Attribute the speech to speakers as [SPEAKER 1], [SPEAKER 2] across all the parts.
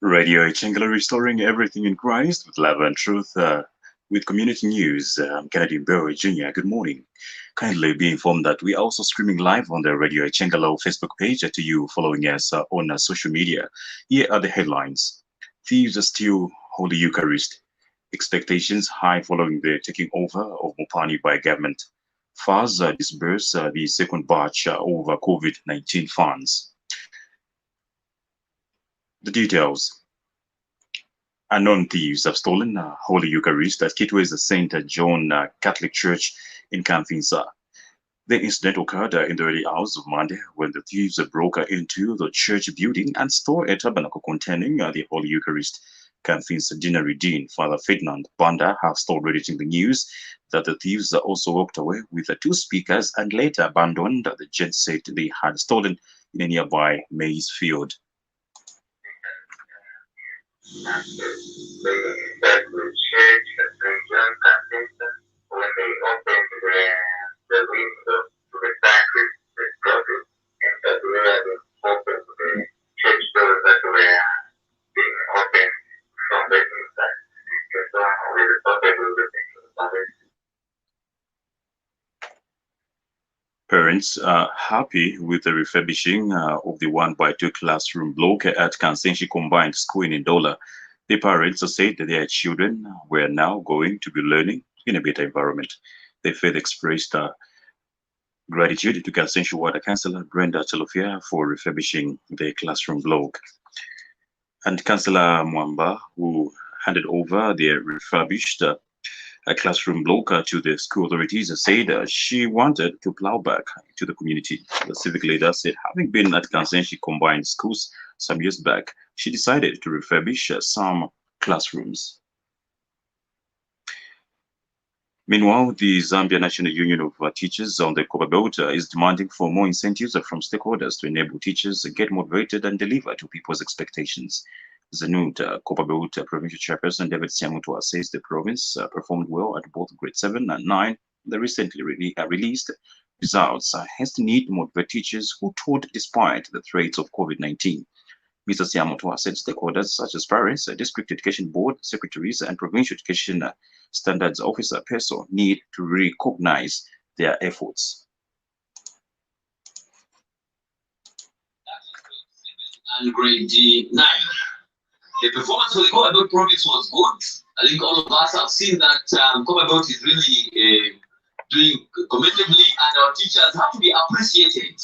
[SPEAKER 1] Radio Changala restoring everything in Christ with love and truth, with community news. I'm Kennedy Mbewe Jr. Good morning. Kindly be informed that we are also streaming live on the Radio Changala Facebook page to you following us on social media. Here are the headlines. Thieves are still Holy Eucharist. Expectations high following the taking over of Mopani by government. FAS disburse the second batch over COVID-19 funds. The details. Unknown thieves have stolen Holy Eucharist at Kitwe's St. John Catholic Church in Kanfinsa. The incident occurred in the early hours of Monday when the thieves broke into the church building and stole a tabernacle containing the Holy Eucharist. Kanfinsa Dinari Dean, Father Ferdinand Banda, has told Reddit the news that the thieves also walked away with the two speakers and later abandoned the genset they had stolen in a nearby maize field.
[SPEAKER 2] Back to the church at St. John Baptist when they opened the window to the sacred closet and that we had opened the church doors that were being opened from the inside. So we reported everything to the service.
[SPEAKER 1] Parents are happy with the refurbishing of the 1x2 classroom block at Kansenshi Combined School in Ndola. The parents said that their children were now going to be learning in a better environment. They further expressed gratitude to Kansenshi Ward Councillor Brenda Chalofia for refurbishing the classroom block. And Councillor Mwamba, who handed over the refurbished a classroom block to the school authorities, said she wanted to plow back to the community. The civic leader said, having been at Kansenshi Combined Schools some years back, she decided to refurbish some classrooms. Meanwhile, the Zambia National Union of Teachers on the Copper Belt is demanding for more incentives from stakeholders to enable teachers to get motivated and deliver to people's expectations. Zanut Copperbelt Provincial Chairperson David Siamutua says the province performed well at both grade 7 and 9. The recently released results hence need to motivate teachers who taught despite the threats of COVID-19. Mr. Siamutua said stakeholders such as parents, district education board secretaries, and provincial education standards officer PESO need to recognize their efforts.
[SPEAKER 3] And grade 9. The performance for the Copperbelt province was good. I think all of us have seen that Copperbelt is really doing commendably, and our teachers have to be appreciated.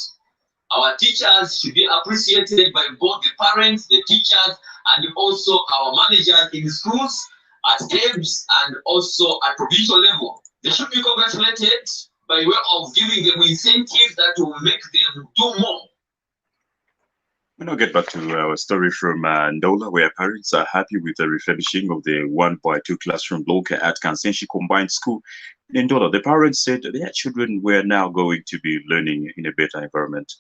[SPEAKER 3] Our teachers should be appreciated by both the parents, the teachers, and also our managers in the schools, at EBS, and also at provincial level. They should be congratulated by way of giving them incentives that will make them do more.
[SPEAKER 1] We'll now get back to our story from Ndola, where parents are happy with the refurbishing of the 1x2 classroom block at Kansenshi Combined School in Ndola. The parents said their children were now going to be learning in a better environment.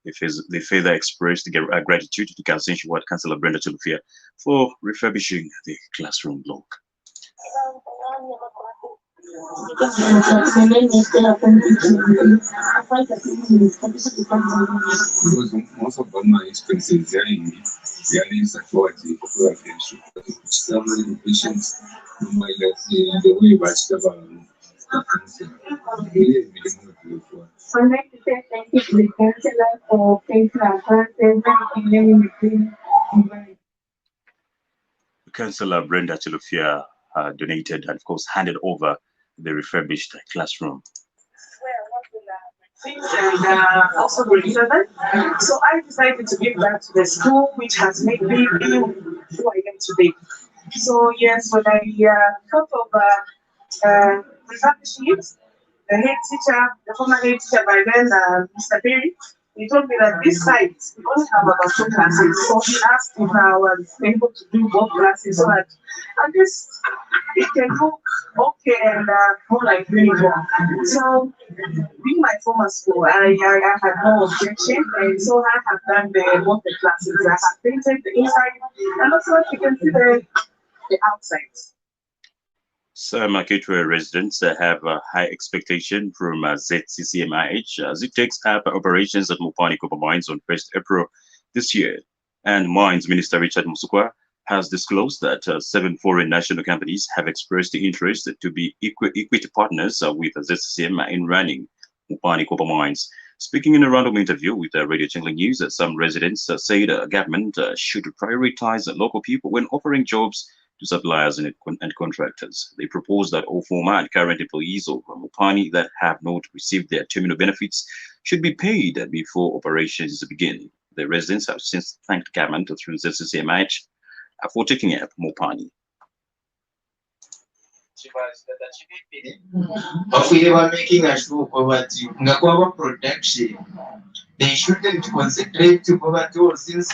[SPEAKER 1] They further expressed gratitude to Kansenshi Ward Councillor Brenda Chalofia for refurbishing the classroom block.
[SPEAKER 4] Because most of them are expenses, they are in security for the patients, the way by
[SPEAKER 5] I'd like to say thank you to the councillor for taking our classes and
[SPEAKER 1] Councillor Brenda Chalofia donated and, of course, handed over the refurbished classroom.
[SPEAKER 6] And also grade 7. So I decided to give back to the school, which has made me who I am today. So yes, when I thought of refurbishing it, the head teacher, the former head teacher by then, Mr. Perry, he told me that this site, we only have about 2 classes. So he asked if I was able to do both classes so that at least it can look okay and more like uniform. So, being my former school, I had no objection, and so I have done both the classes. I have painted the inside, and also you can see the outside.
[SPEAKER 1] Some Kitwe residents have a high expectation from ZCCMIH as it takes up operations at Mopani Copper Mines on 1st April this year. And Mines Minister Richard Musukwa has disclosed that 7 foreign national companies have expressed the interest to be equity partners with ZCCM in running Mopani copper mines. Speaking in a random interview with Radio Chingling News, some residents say the government should prioritize local people when offering jobs to suppliers and contractors. They propose that all former and current employees of Mopani that have not received their terminal benefits should be paid before operations begin. The residents have since thanked government through ZCCMH for taking up Mopani.
[SPEAKER 7] If we were making a show poverty, Ngakwa production, they shouldn't concentrate to poverty since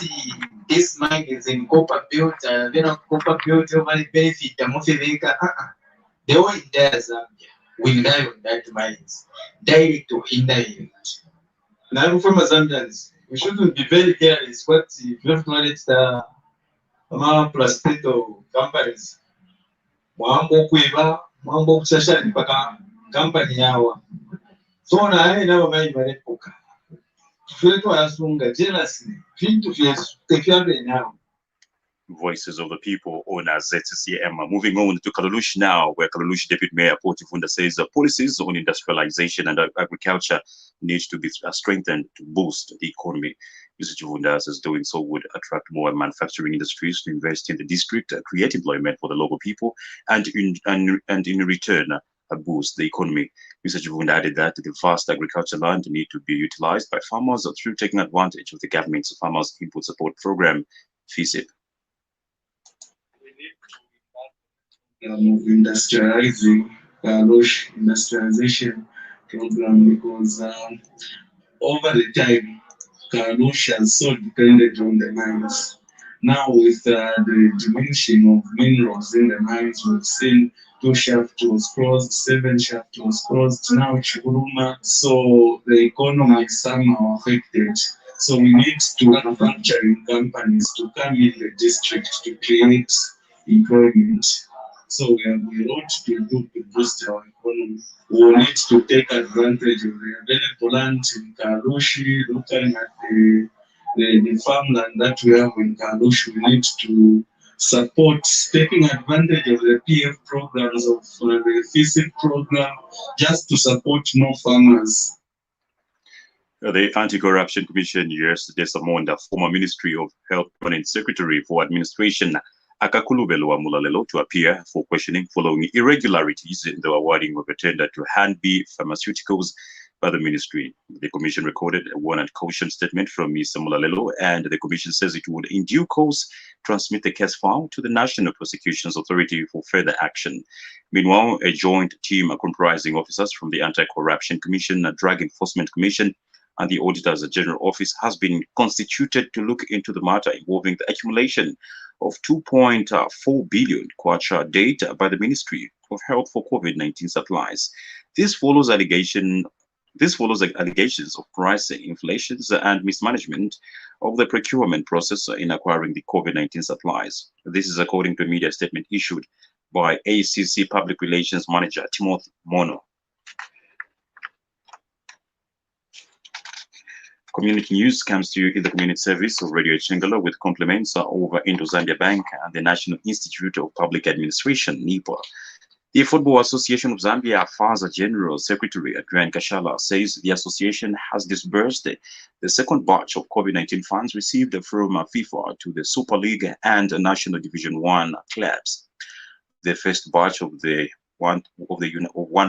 [SPEAKER 7] this mine is in copper belt, then copper belt over the benefit, the whole entire Zambia will die on that mines, direct or indirect. Now, from Zambians, we shouldn't be very careless what if you have knowledge the prospective companies. Mambo kuiba, mambo kushashani mpaka company yawa. So na haya nabo mai marepuka. Tuwetu asunga jealously. Fintu fiyabe now.
[SPEAKER 1] Voices of the people on ZCCM. Moving on to Kalulush now, where Kalulush Deputy Mayor Potifunda says policies on industrialization and agriculture need to be strengthened to boost the economy. Mr. Chivunda says doing so would attract more manufacturing industries to invest in the district, create employment for the local people, and in return, boost the economy. Mr. Chivunda added that the vast agricultural land need to be utilized by farmers through taking advantage of the government's Farmers Input Support Program, FISIP.
[SPEAKER 4] Industrializing, industrialization program, because over the time, Kalush has so depended on the mines. Now, with the diminishing of minerals in the mines, we've seen 2 shafts was closed, 7 shafts was closed, now Chikuruma, so the economy is somehow affected. So we need to manufacturing companies to come in the district to create employment. So we ought to do to boost our economy. We need to take advantage of the available land in Kalushi, looking at the farmland that we have in Kalushi. We need to support taking advantage of the PF programs of the FISIP program, just to support more farmers.
[SPEAKER 1] The Anti-Corruption Commission yesterday summoned the former Ministry of Health Permanent Secretary for Administration Akakulubelwa Mulalelo to appear for questioning following irregularities in the awarding of a tender to Han-B Pharmaceuticals by the ministry. The commission recorded a warn and caution statement from Mr. Mulalelo, and the commission says it would in due course transmit the case file to the National Prosecutions Authority for further action. Meanwhile, a joint team comprising officers from the Anti-Corruption Commission, Drug Enforcement Commission, and the Auditor's General Office has been constituted to look into the matter involving the accumulation of 2.4 billion kwacha data by the Ministry of Health for COVID-19 supplies. This follows allegations of pricing, inflations, and mismanagement of the procurement process in acquiring the COVID-19 supplies. This is according to a media statement issued by ACC Public Relations Manager Timothy Mono. Community news comes to you in the community service of Radio Chingala with compliments over Indo-Zambia Bank and the National Institute of Public Administration, NIPA. The Football Association of Zambia FAZA General Secretary Adrian Kashala says the association has disbursed the second batch of COVID-19 funds received from FIFA to the Super League and National Division 1 clubs. The first batch of the 1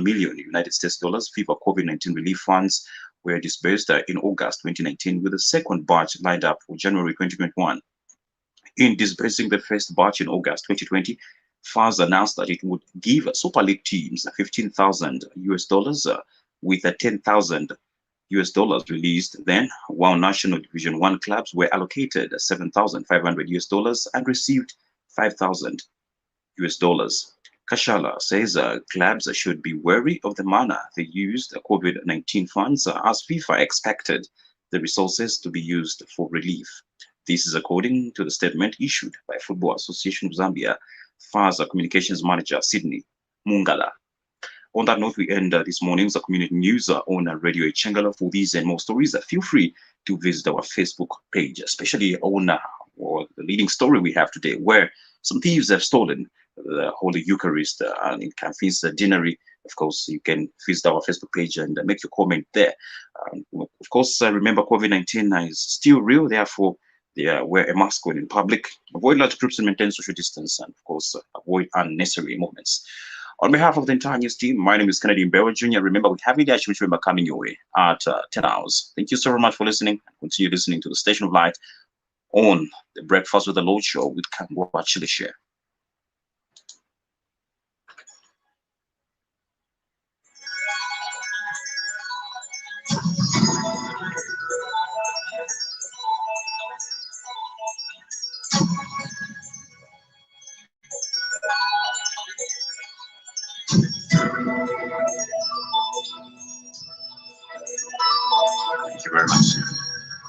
[SPEAKER 1] million United States dollars FIFA COVID-19 relief funds were disbursed in August 2019, with the second batch lined up for January 2021. In disbursing the first batch in August 2020, FAZ announced that it would give Super League teams $15,000 with $10,000 released then, while National Division 1 clubs were allocated $7,500 and received $5,000. Kashala says clubs should be wary of the manner they used COVID-19 funds, as FIFA expected the resources to be used for relief. This is according to the statement issued by Football Association of Zambia, FAZA Communications Manager Sydney Mungala. On that note, we end this morning's community news on Radio Chingala. For these and more stories, feel free to visit our Facebook page, especially on or the leading story we have today, where some thieves have stolen the Holy Eucharist in Camfin's Deanery. Of course, you can visit our Facebook page and make your comment there. Of course, remember COVID-19 is still real, therefore, wear a mask when in public, avoid large groups and maintain social distance, and of course, avoid unnecessary movements. On behalf of the entire news team, my name is Kennedy Mbewe Jr. Remember, we have the Achievement Remember coming your way at 10 hours. Thank you so very much for listening. Continue listening to the Station of Light on the Breakfast with the Lord show with Kangwa Chilishe. Thank you very much.